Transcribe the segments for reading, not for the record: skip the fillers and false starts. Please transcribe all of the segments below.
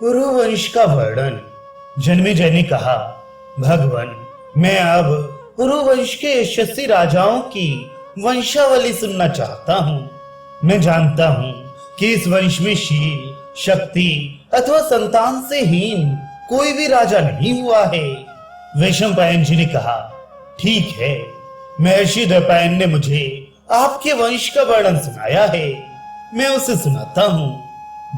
पुरुवंश का वर्णन। जन्मेजय ने कहा, भगवान, मैं अब पुरुवंश के यशस्वी राजाओं की वंशावली सुनना चाहता हूँ। मैं जानता हूँ कि इस वंश में शील, शक्ति अथवा संतान से हीन कोई भी राजा नहीं हुआ है। वैशंपायन जी ने कहा, ठीक है, महर्षि द्वैपायन ने मुझे आपके वंश का वर्णन सुनाया है, मैं उसे सुनाता हूँ।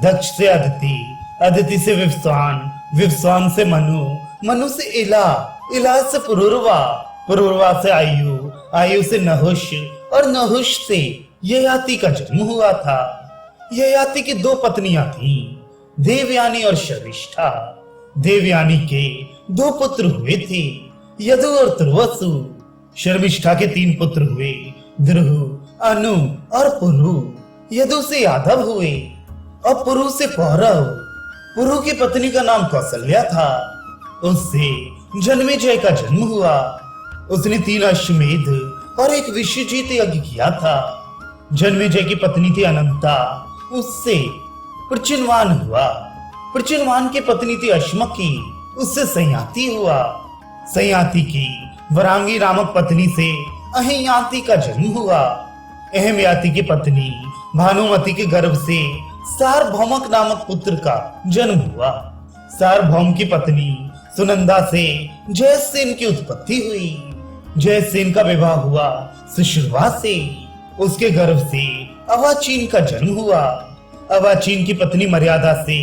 दक्ष से अदिति, अदिति से विवस्वान, विवस्वान से मनु, मनु से इला, इला से पुरुरवा, पुरुरवा से आयु, आयु से नहुष और नहुष से ययाति का जन्म हुआ था। ययाति की 2 पत्नियां थीं, देवयानी और शर्मिष्ठा। देवयानी के 2 पुत्र हुए थे, यदु और तुर्वसु। शर्मिष्ठा के 3 पुत्र हुए, द्रुहु, अनु और पुरु। यदु से यादव हुए और पुरु से पौरव। पुरु की पत्नी का नाम कौशल्या था, उससे जन्मेजय का जन्म हुआ। उसने 3 अश्वमेध और 1 विश्वजीत यज्ञ किया था। जन्मेजय की पत्नी थी अनंता, उससे प्रचिनवान हुआ। प्रचिनवान की पत्नी थी अश्मकी, उससे संयाति हुआ। संयाति की वरांगी नामक पत्नी से अहियाति का जन्म हुआ। अहमयाति की पत्नी भानुमति के गर्भ से सार्वभौमक नामक पुत्र का जन्म हुआ। सार्वभौम की पत्नी सुनंदा से जयसेन की उत्पत्ति हुई। जयसेन का विवाह हुआ सुश्रुवा से, उसके गर्भ से अवाचीन का जन्म हुआ। अवाचीन की पत्नी मर्यादा से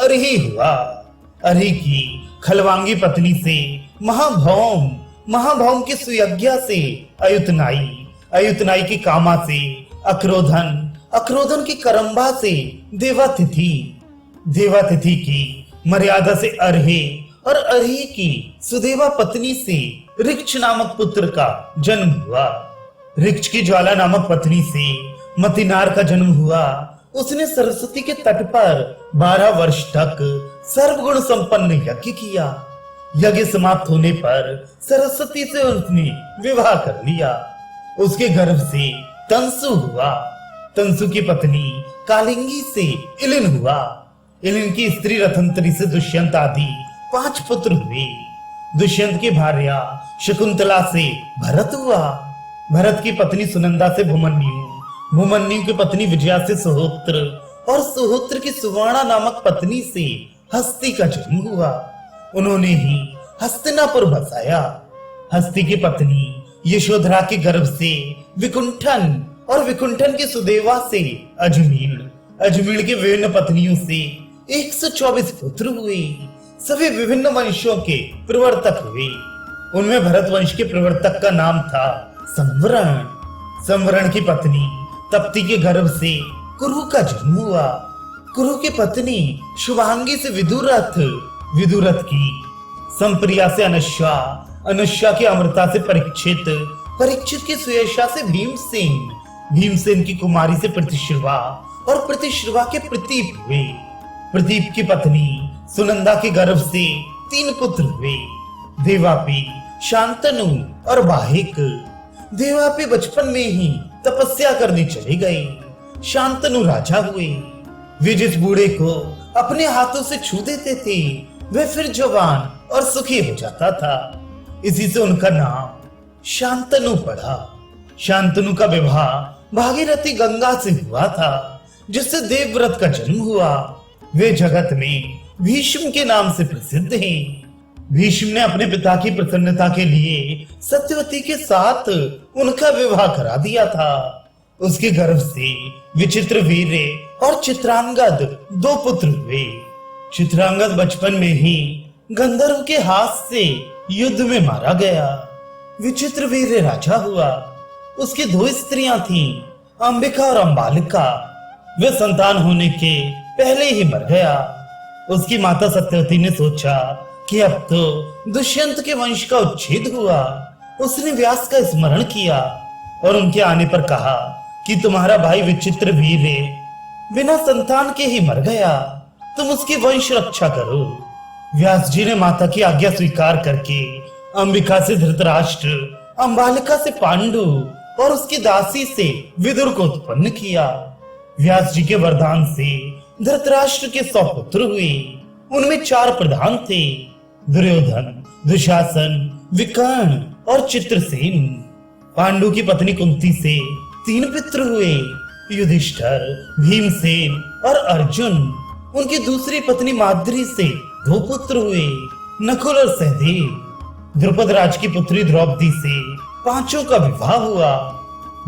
अरही हुआ। अरही की खलवांगी पत्नी से महाभौम, महाभौम की सुयज्ञा से अयुतनाई, अयुतनाई की कामा से अक्रोधन, अक्रोधन की करम्बा से देवातिथि, देवातिथि की मर्यादा से अर्हे और अर्हे की सुदेवा पत्नी से ऋक्ष नामक पुत्र का जन्म हुआ। ऋक्ष की ज्वाला नामक पत्नी से मतिनार का जन्म हुआ। उसने सरस्वती के तट पर 12 वर्ष तक सर्वगुण संपन्न यज्ञ किया। यज्ञ समाप्त होने पर सरस्वती से उसने विवाह कर लिया। उसके गर्भ से तंसु हुआ। तंसु की पत्नी कालिंगी से इलिन हुआ। इलिन की स्त्री रथंतरी से दुष्यंत आदि 5 पुत्र हुए। दुष्यंत की भार्या शकुंतला से भरत हुआ। भरत की पत्नी सुनंदा से भूमन्यु, भूमन्यु की पत्नी विजया से सुहोत्र और सुहोत्र की सुवर्णा नामक पत्नी से हस्ती का जन्म हुआ। उन्होंने ही हस्तिनापुर बसाया। हस्ती की पत्नी यशोधरा के गर्भ से विकुंठन और विकुंठन की सुदेवा से अजमील, अजमील की विभिन्न पत्नियों से 124 पुत्र हुए। सभी विभिन्न वंशों के प्रवर्तक हुए। उनमें भरत वंश के प्रवर्तक का नाम था संवरण। संवरण की पत्नी तप्ती के गर्भ से कुरु का जन्म हुआ। कुरु की पत्नी शुभांगी से विदुरथ, विदुरथ की संप्रिया से अनुष्या, अनुष्या की अमृता से परीक्षित, परीक्षित की सुयशा से भीमसेन, भीमसेन की कुमारी से प्रतिश्रवा और प्रतिश्रवा के प्रतीप हुए। प्रतीप की पत्नी सुनंदा के गर्भ से 3 पुत्र हुए, देवापी, शांतनु और बाहिक। देवापी बचपन में ही तपस्या करने चले गए। शांतनु राजा हुए। वे जिस बूढ़े को अपने हाथों से छू देते थे वह फिर जवान और सुखी हो जाता था। इसी से उनका नाम शांतनु पड़ा। शांतनु का विवाह भागीरथी गंगा से हुआ था, जिससे देवव्रत का जन्म हुआ। वे जगत में भीष्म के नाम से प्रसिद्ध हैं। भीष्म ने अपने पिता की प्रसन्नता के लिए सत्यवती के साथ उनका विवाह करा दिया था। उसके गर्भ से विचित्रवीर्य और चित्रांगद 2 पुत्र हुए। चित्रांगद बचपन में ही गंधर्व के हाथ से युद्ध में मारा गया। विचित्रवीर्य राजा हुआ। उसकी 2 स्त्रियां थीं, अंबिका और अंबालिका। वे संतान होने के पहले ही मर गया। उसकी माता सत्यवती ने सोचा कि अब तो दुष्यंत के वंश का उच्छेद हुआ। उसने व्यास का स्मरण किया और उनके आने पर कहा कि तुम्हारा भाई विचित्रवीर्य बिना संतान के ही मर गया, तुम उसकी वंश रक्षा करो। व्यास जी ने माता की आज्ञा स्वीकार करके अंबिका से धृतराष्ट्र, अंबालिका से पांडु और उसकी दासी से विदुर को उत्पन्न किया। व्यास जी के वरदान से धृतराष्ट्र के 100 पुत्र हुए। उनमें 4 प्रधान थे, दुर्योधन, दुशासन, विकर्ण और चित्रसेन। पांडु की पत्नी कुंती से 3 पुत्र हुए, युधिष्ठिर, भीमसेन और अर्जुन। उनकी दूसरी पत्नी माद्री से 2 पुत्र हुए, नकुल और सहदेव। द्रुपद राज की पुत्री द्रौपदी से 5 का विवाह हुआ।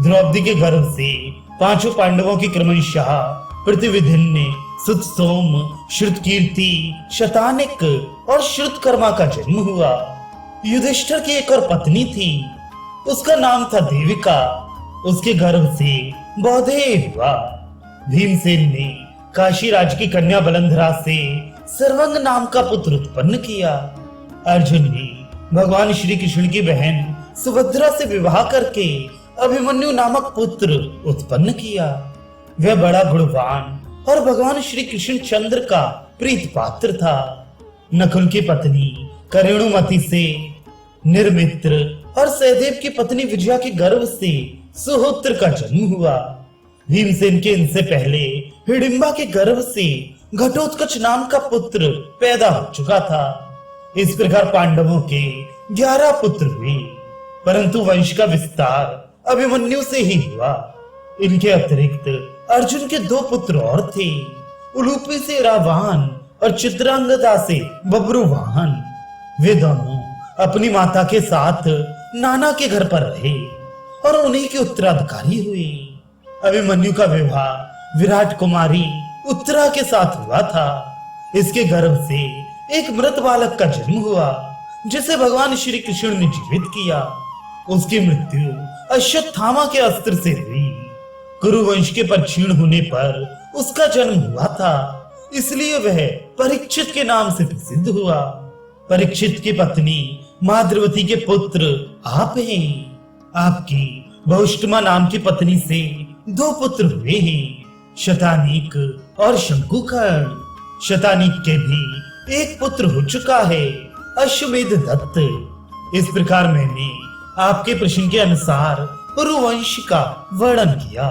द्रौपदी के गर्भ से 5 पांडवों की क्रमशः प्रतिविधिन्ने, सुतसोम, श्रुतकीर्ति, शतानिक और श्रुतकर्मा का जन्म हुआ। युधिष्ठिर की एक और पत्नी थी, उसका नाम था देविका। उसके गर्भ से बौदेय हुआ। भीमसेन ने काशी राज की कन्या बलंधरा से सर्वंग नाम का पुत्र उत्पन्न किया। अर्जुन ने भगवान श्री कृष्ण की बहन सुभद्रा से विवाह करके अभिमन्यु नामक पुत्र उत्पन्न किया। वह बड़ा गुणवान और भगवान श्री कृष्ण चंद्र का प्रीत पात्र था। नकुल की पत्नी करेणुमति से निर्मित्र और सहदेव की पत्नी विजया के गर्भ से सुहोत्र का जन्म हुआ। भीमसेन के इनसे पहले हिडिंबा के गर्भ से घटोत्कच नाम का पुत्र पैदा हो चुका था। इस प्रकार पांडवों के 11 पुत्र हुए, परंतु वंश का विस्तार अभिमन्यु से ही हुआ। इनके अतिरिक्त अर्जुन के 2 पुत्र और थे, उलूपी से रावान और चित्रांगदा से बब्रुवाहन। वे दोनों अपनी माता के साथ नाना के घर पर रहे और उन्हीं के उत्तराधिकारी हुए। अभिमन्यु का विवाह विराट कुमारी उत्तरा के साथ हुआ था। इसके गर्भ से एक मृत बालक का जन्म हुआ, जिसे भगवान श्री कृष्ण ने जीवित किया। उसकी मृत्यु अश्वत्थामा के अस्त्र से हुई। कुरुवंश के परक्षीण होने पर उसका जन्म हुआ था, इसलिए वह परीक्षित के नाम से प्रसिद्ध हुआ। परीक्षित की पत्नी माद्रवती के पुत्र आप हैं। आपकी बहुष्टमा नाम की पत्नी से 2 पुत्र हुए हैं, शतानीक और शंकुकर्ण। शतानीक के भी 1 पुत्र हो चुका है, अश्वमेध दत्त। इस प्रकार मैंने आपके प्रश्न के अनुसार पुरुवंश का वर्णन किया।